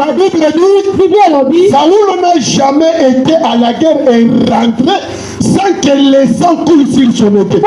La Bible dit, Saoul n'a jamais été à la guerre et rentré sans que les sang coulent sur son épée.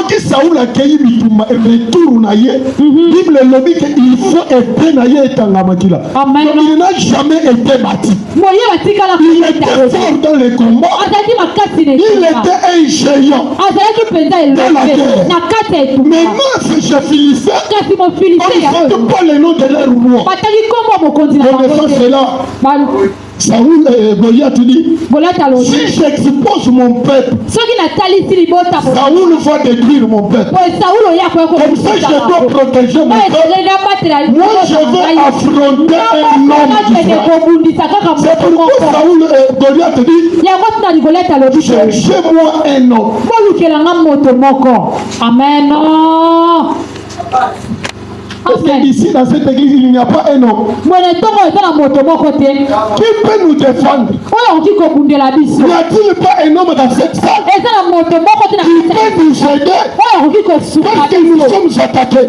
Si Saoul a cueilli Bituma et retour naïe, Bible lobi qu'il faut épée naïe et tangamakila. Il n'a jamais été battu. Il était fort dans les combats. Il était un géant dans la guerre. Maintenant, c'est chez Philistin. On ne cite pas le nom de leur roi. Connaissant cela, Saoul et Goliath dit, si j'expose mon peuple, Saoul va détruire mon peuple. Comme ça, je dois protéger mon peuple. Moi, je vais affronter un homme d'Israël. C'est pourquoi Saoul et Goliath dit, cherchez-moi un homme. Amen. Parce qu'ici, dans cette église, il n'y a pas un homme qui peut nous défendre. N'y a-t-il pas un homme dans cette salle qui peut nous aider parce que nous sommes attaqués?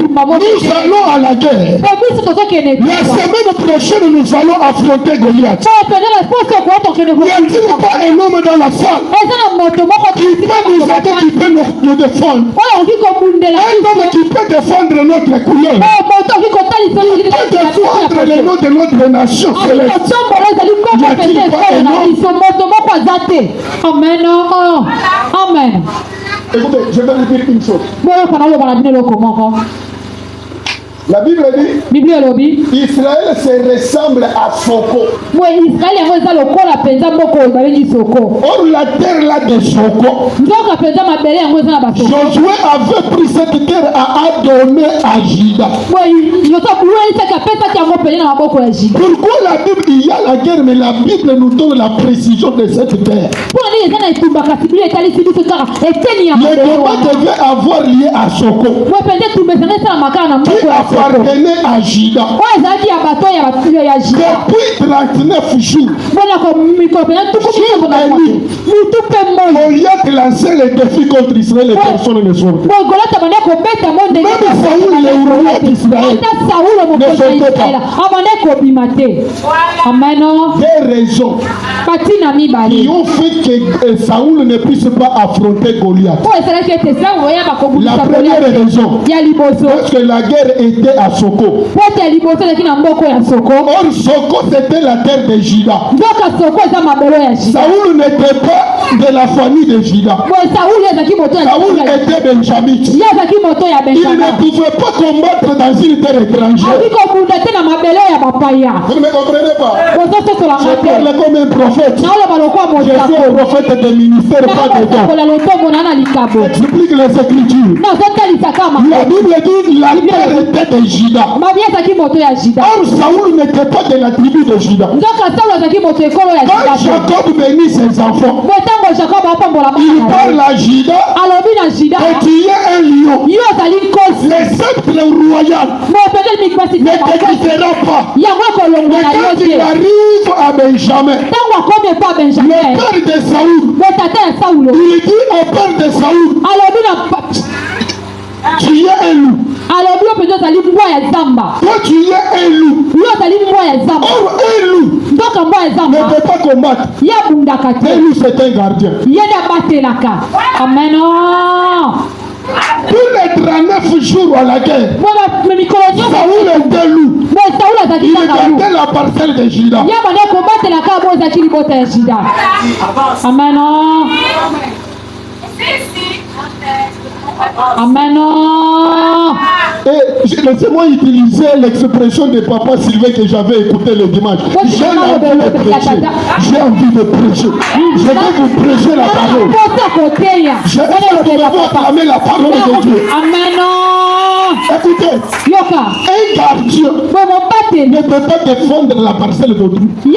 Nous allons à la guerre. La semaine prochaine, nous allons affronter Goliath. N'y a-t-il pas un homme dans la salle qui peut nous aider, qui peut nous défendre? Un homme qui peut défendre notre couleur, peut défendre les noms de notre nation céleste. N'y a-t-il pas un homme? Amen. Amen. Écoutez, je vais vous dire une chose. La Bible dit, Israël se ressemble à Soko. Or la terre là de Soko, Josué avait pris cette terre à donner à Juda. Pourquoi la Bible, il y a la guerre, mais la Bible nous donne la précision de cette terre. Le combat devait avoir lieu à Soko, qui appartenait à Juda. Depuis 39 jours, Goliath lançait le défi contre Israël et personne ne sortait. Même Saoul, le roi d'Israël, ne sortait pas. Des raisons qui ont fait que Saoul ne puisse pas affronter Goliath. La première raison, parce que la guerre était à Soko. Or Soko, c'était la terre de Juda. Saoul n'était pas de la famille de Juda. Saoul était benjamite. Il ne pouvait pas combattre dans une terre étrangère. Vous ne me comprenez pas? Je parle comme un prophète. Je suis un prophète de ministère, pas de don. J'explique les Écritures. La Bible dit la terre était de Juda. Or Saoul n'était pas de la tribu de Juda. Quand Jacob bénit ses enfants, il parle à Juda que tu es un lion. Le sceptre royal ne te quittera pas. Mais quand il arrive à Benjamin, le père de Saoul, il dit au père de Saoul, tu es un loup. Toi tu es un loup. Or un loup ne peut pas combattre. Un loup c'est un gardien. Amen. Tous les 39 jours à la guerre, Saoul était loup. Il gardait la parcelle de Juda. Amen. Amen. Et laissez-moi utiliser l'expression de papa Sylvain que j'avais écouté le dimanche. J'ai envie de prêcher. J'ai envie de prêcher. Je vais vous prêcher la parole. Je vais vous acclamer la parole de Dieu. Amen. Écoutez, un gardien ne peut pas défendre la parcelle d'autrui. C'est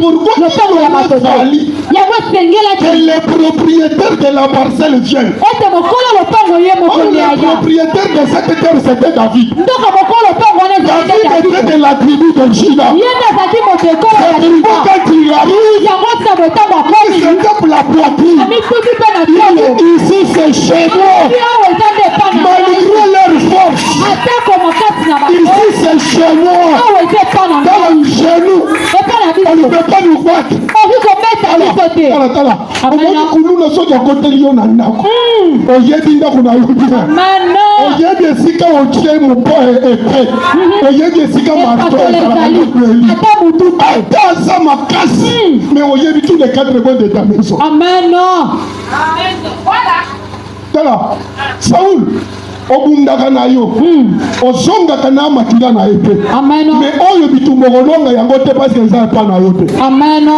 pourquoi il a fallu que les propriétaires de la parcelle viennent. Le propriétaire de cette terre, c'était David. David était de la tribu de Juda. C'est pourquoi quand il arrive, il se tape la poitrine. Ici c'est chez moi. chez moi, dans le genou, on ne peut pas nous battre. Omoni kuluna soja kote liyo na ndako. Oyebi ndako na yudina. Oyebi esika otie mupo epe. Oyebi esika marto ata aza makasi. Mais oyebi tous les quatre coins de ta maison. Amen. Tala, Saoul, obundaka na yo, ozongaka na makila na ete. Mais oyo bitumbo longa yango te parce que ça pas na yo te. Amen.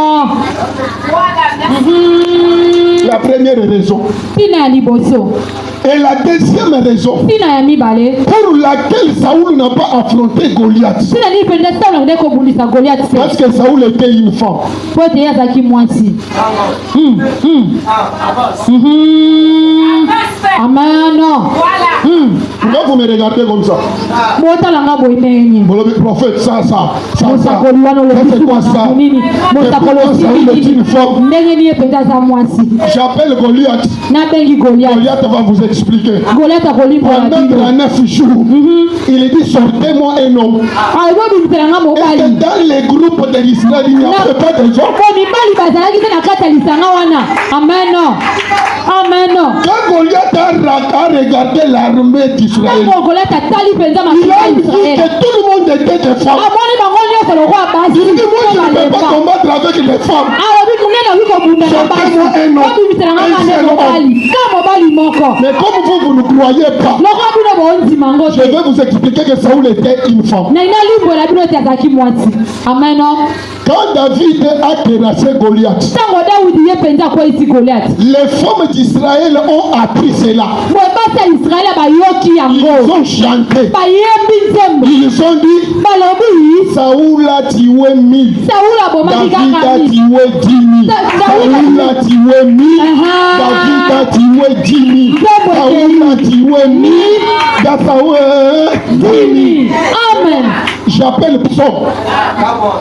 La première raison. Et la deuxième raison pour laquelle Saoul n'a pas affronté Goliath. Parce que Saoul était une femme. Amen. Pourquoi vous me regardez comme ça? Le prophète, ça. C'est quoi ça? Saoul est une femme. J'appelle Goliath. Goliath va vous expliquer. Pendant 9 jours, il dit sortez-moi un homme. Et dans les groupes de l'Israël, il n'y avait pas de gens. Amen. Quand Goliath a regardé l'armée d'Israël, il a vu que tout le monde était des femmes. Il dit moi je ne peux pas combattre avec les femmes. Sortez-moi un homme. Mais comme vous ne croyez pas, je vais vous expliquer que Saoul était une femme. Quand David a terrassé Goliath, les femmes d'Israël ont appris cela. Ils ont chanté. Ils ont dit Saoul a tué 1000. David a tué 10 000. Saoul a tué 1000. David a tué 10 000. Saoul a tué 1000. David 10 000. Amen. J'appelle psaume.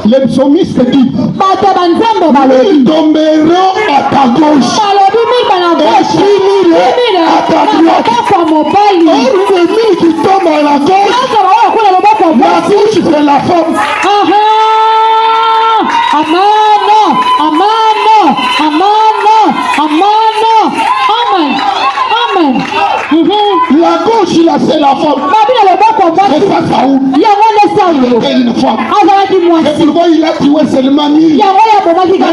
Les psalmistes disent ils tomberont à ta gauche et 6 000 à ta droite. Or le 1000 qui tombe à la gauche, la gauche c'est la femme. La gauche là c'est la femme. C'est ça Saoul. C'est une femme. C'est pourquoi il a tué seulement 1000. Dans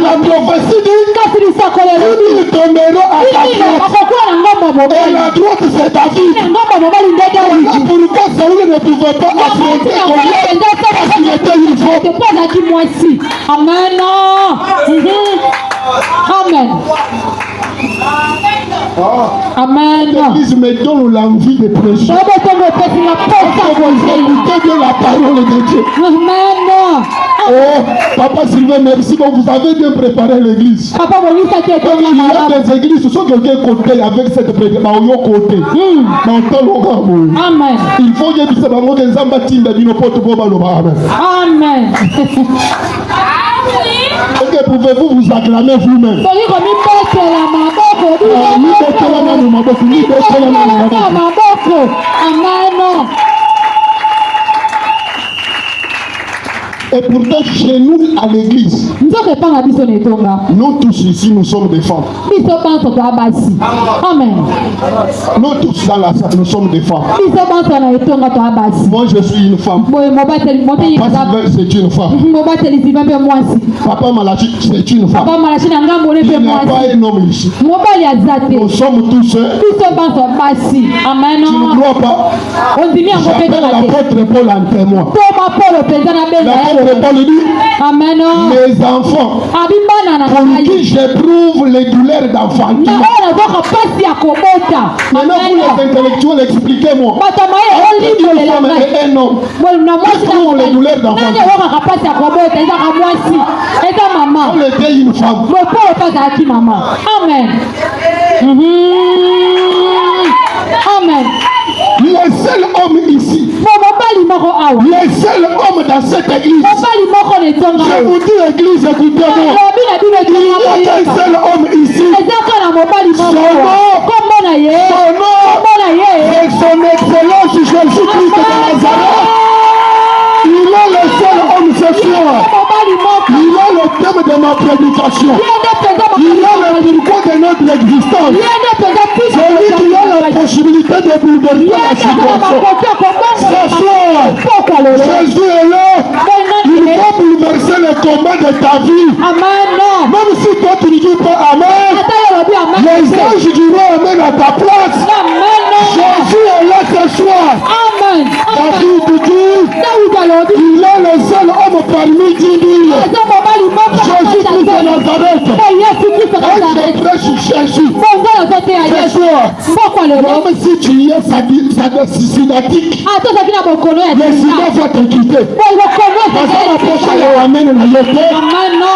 la prophétie dit ils tomberont à ta droite. Et la droite c'est David. Voilà pourquoi Saoul ne pouvait pas affronter Goliath parce qu'il était une femme. Amen. Amen. L'Église me donne l'envie de prêcher. Écoutez bien la parole de Dieu. Amen. Oh, Papa Sylvain, merci. Donc vous avez bien préparé l'église. Donc, il y a des églises, ce sont quelqu'un côté avec cette préparation côté. Amen. Il faut que vous Amen. Ok, pouvez-vous vous acclamer vous-même? Amen. Et pourtant, chez nous, à l'église, nous tous ici, nous sommes des femmes. Amen. Nous tous dans la salle, nous sommes des femmes. Moi, je suis une femme. Papa c'est une femme. Papa Malachi, c'est une femme. Il n'y a pas un homme ici. Nous sommes tous seuls. Amen. Tu ne crois pas? J'appelle l'apôtre Paul en témoin. L'apôtre Paul dit Amen. Mes enfants, pour qui j'éprouve les douleurs d'enfantement. Maintenant, vous les intellectuels, expliquez-moi. Une femme et un homme éprouvent les douleurs d'enfantement. On était une femme. Amen. Amen. Les seuls hommes ici, les seuls hommes dans cette église, je vous dis église, écoutez-moi, il n'y a qu'un seul homme ici, son nom, c'est son excellence Jésus-Christ de Nazareth. Il soir, il a le thème de ma prédication. Il a le pourquoi de notre existence. Celui qui a la possibilité de bouleverser la situation. Ce soir, Jésus est là. Il va bouleverser le combat de ta vie. Même si toi tu ne dis pas Amen, les anges diront Amen à ta place. Jésus est là ce soir. David dit, il est le seul homme parmi 10 000. Jésus-Christ de Nazareth. Un secret sur Jésus. Ce soir, même si tu es sadique, le sida va te quitter. Parce que la prochaine Amen na yote.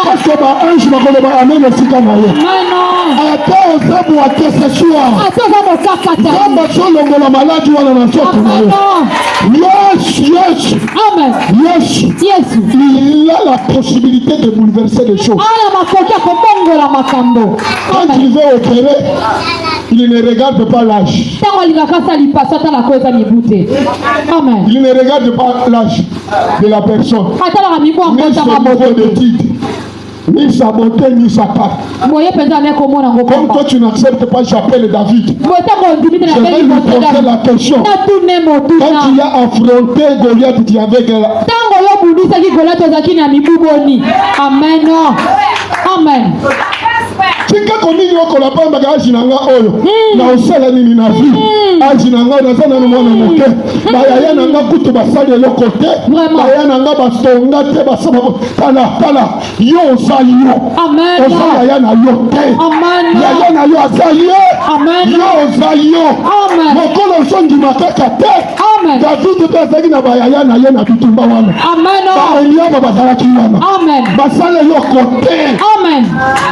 Parce que ange va Amen au sida na yote. Attends aux hommes à ce soir. Comme sur le malade ou la nation. Yes. Il a la possibilité de bouleverser les choses. Quand il veut opérer, il ne regarde pas l'âge. Il ne regarde pas l'âge de la personne. Ni son niveau d'études, ni sa beauté, ni sa part. Comme toi tu n'acceptes pas, j'appelle David. Je vais lui poser la question. Quand tu as affronté Goliath, tu avais Amen. Tika komini wako la pamba gaji nanga oyo na osela nini na vie aji nanga na sana mwana moke bayaya nanga kutu basali yo kote bayaya nanga basonga te basaba pala yo osali yo amen osali ya na yo te amen ya na yo azali amen yo osali yo amen mokolo songi makaka te amen David te azali na bayaya na ye na bitumba wana amen ba elia bazalaki wana amen basale yo kote amen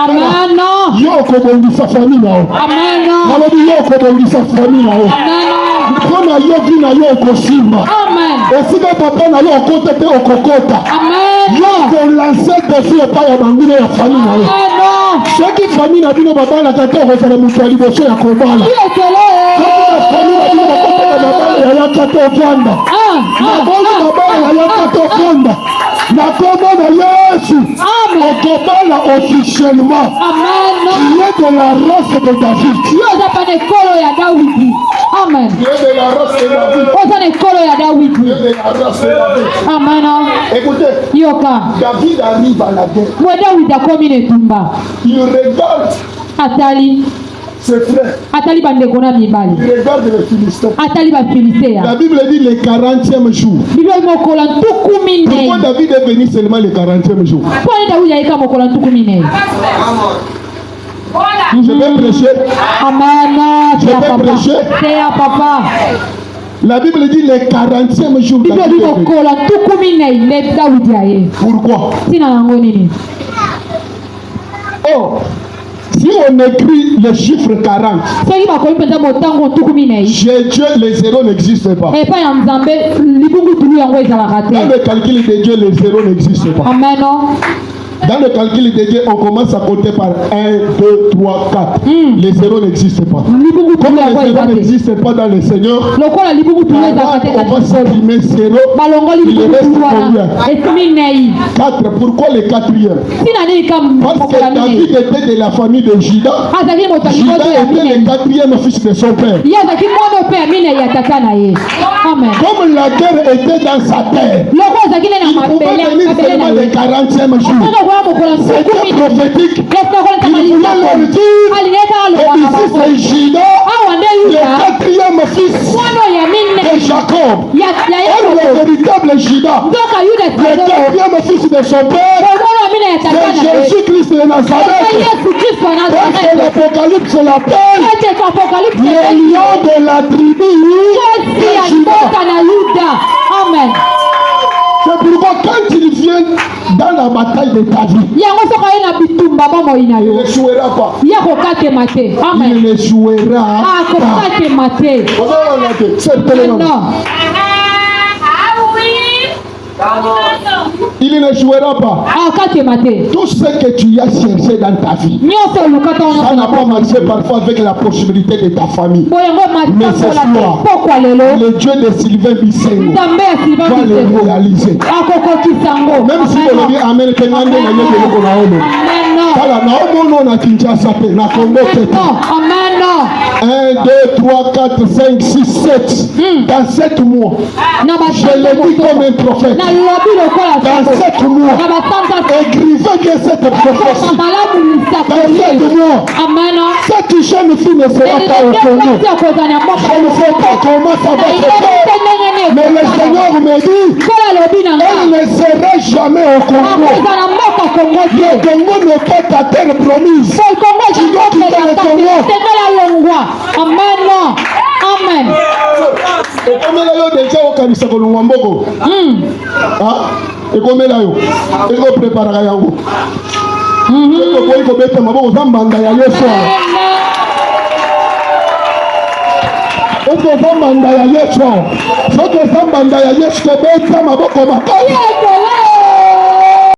amen yo kobongisa famille nao amen nalobi yo kobongisa famille nao amen kona yo vi na yo kosimba amen esika papa na yo okota te okokota amen yo kolanse defi epai ya banguna ya famille nao amen soki famille na bino babala tata okozala moto ya liboso ya kobala famille na bino bakotaka babala ya yakata ofanda nabozi babala ya yakata ofanda na kombo na Yesu okobala officiellement amen il est de la race de David. Amen. Il est de la race de David. Amen. Écoutez, David arrive à la guerre. Il regarde ses frères. Il regarde les Philistins. La Bible dit le 40e jour. Pourquoi David est venu seulement le 40e jour? Je vais prêcher. Amen. Je vais prêcher. Papa. La Bible dit le 40e jour. Pourquoi? Oh, si on écrit le chiffre 40, chez Dieu, les zéros n'existent pas. Dans le calcul de Dieu, les zéros n'existent pas. Amen. Dans le calcul de Dieu, on commence à compter par 1, 2, 3, 4. Les zéros n'existent pas. Comme les zéros n'existent pas dans le Seigneur, on va supprimer 0. Il reste combien? 4. Pourquoi le 4e? Parce que David était de la famille de Juda. Juda était le 4e fils de son père. Comme la guerre était dans sa terre, il pouvait venir seulement le 40e jour. C'était prophétique. Il voulait leur dire que ici c'est Juda, le 4e fils de Jacob. Or le véritable Juda, le 4e fils de son père, c'est Jésus-Christ de Nazareth. Parce que l'Apocalypse l'appelle le lion de la tribu de Juda. Amen. C'est pourquoi quand il vient dans la bataille de ta vie, il n'échouera pas. Il n'échouera pas. Il ne jouera pas. Tout ce que tu as cherché dans ta vie, ça n'a pas marché parfois avec la possibilité de ta famille. Mais ce soir, le Dieu de Sylvain Bissengo va le réaliser. Même si on dit Amen, Amen. 1, 2, 3, 4, 5, 6, 7. Dans 7 mois, je le dis comme un prophète. Dans 7 mois, écrivez bien cette prophétie. Dans 7 mois, cette jeune fille ne sera pas au Congo. Je ne sais pas comment ça va se faire. Mais le Seigneur me dit, elle ne sera jamais au Congo. Le Congo n'est pas ta terre promise. Tu dois quitter le Congo. Amen. Amen. Ekomela yo déjà okanisa kolongwa mboko. Ekomela yo. Eko prepara yango. Eko boyi ko beta maboko zambanga ya Yesu. Eko zambanga ya Yesu. Soko zambanga ya Yesu ko beta maboko makaya.